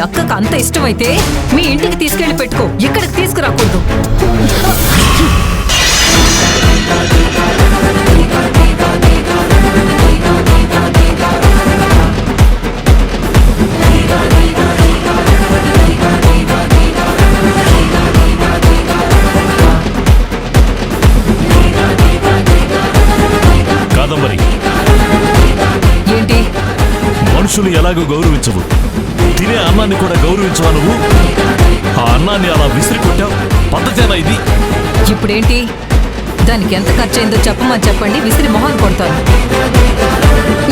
అక్కకు అంత ఇష్టమైతే మీ ఇంటికి తీసుకెళ్లి పెట్టుకో, ఇక్కడికి తీసుకురాకూడదు. కాదంబరి, ఏంటి? మనుషులు ఎలాగో గౌరవించవు, తినే అన్నాన్ని కూడా గౌరవించవా నువ్వు? ఆ అన్నాన్ని అలా విసిరి కొట్టావు, పద్ధతేనా ఇది? ఇప్పుడేంటి? దానికి ఎంత ఖర్చయిందో చెప్పమని చెప్పండి, విసిరి మొహాన్ని కొడతాను.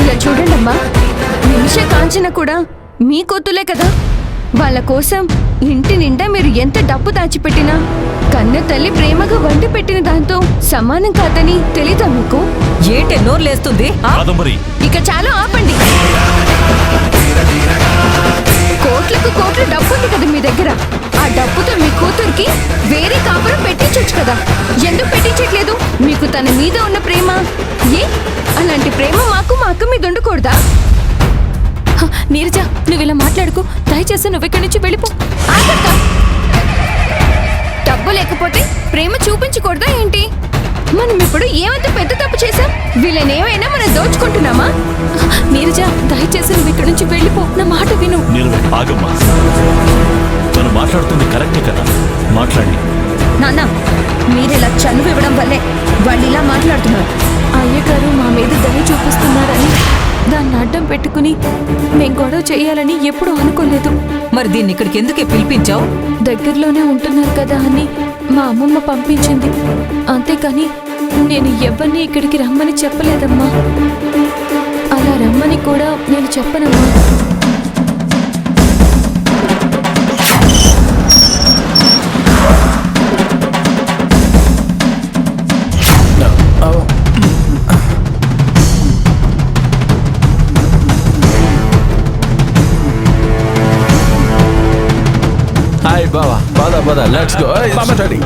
ఇలా చూడండమ్మా, నిమిష కాంచన కూడా మీ కూతులే కదా. వాళ్ళ కోసం ఇంటి నిండా మీరు ఎంత డబ్బు దాచిపెట్టినా కన్న తల్లి ప్రేమగా వండి పెట్టిన దాంతో సమానం కాదని తెలీదా మీకు? ఏంటే నోరు లేస్తుంది? కాదంబరి, ఇక చాలా ఆపండి. కోట్లకు కోట్ల డబ్బు ఉంది కదా మీ దగ్గర. ఆ డబ్బుతో మీ కూతురికి వేరే కాపురం పెట్టించొచ్చు కదా. ఎందుకు పెట్టించట్లేదు? మీకు తన మీద ఉన్న ప్రేమ ఏ అలాంటి ప్రేమ మాకు మా అక్క మీద ఉండకూడదా? నీరజ, నువ్వు ఇలా మాట్లాడుకో, దయచేసి నువ్వు ఇక్కడి నుంచి వెళ్ళిపో. ఆగక్క, డబ్బు లేకపోతే ప్రేమ చూపించకూడదా ఏంటి? మనం ఇప్పుడు ఏమంత పెద్ద తప్పు చేశాం? వీళ్ళనేమైనా మనం దోచుకుంటున్నామా? నీరజ, దయచేసి నువ్వు ఇక్కడి నుంచి వెళ్ళిపో, నా మాట విను. ఆగమ్మా, తను మాట్లాడుతుంది కరెక్టే కదా, మాట్లాడి. నాన్న, మీరిలా చనువు ఇవ్వడం వల్లే వాళ్ళు ఇలా మాట్లాడుతున్నారు. అయ్యగారు మా మీద దయ చూపిస్తున్నారని దాన్ని అడ్డం పెట్టుకుని మేం గొడవ చేయాలని ఎప్పుడూ అనుకోలేదు. మరి దీన్ని ఇక్కడికి ఎందుకే పిలిపించావు? దగ్గరలోనే ఉంటున్నారు కదా అని మా అమ్మమ్మ పంపించింది, అంతేకాని నేను ఎవరిని ఇక్కడికి రమ్మని చెప్పలేదమ్మా. అలా రమ్మని కూడా నేను చెప్పనమ్మా. Baba, let's go. Mama, daddy.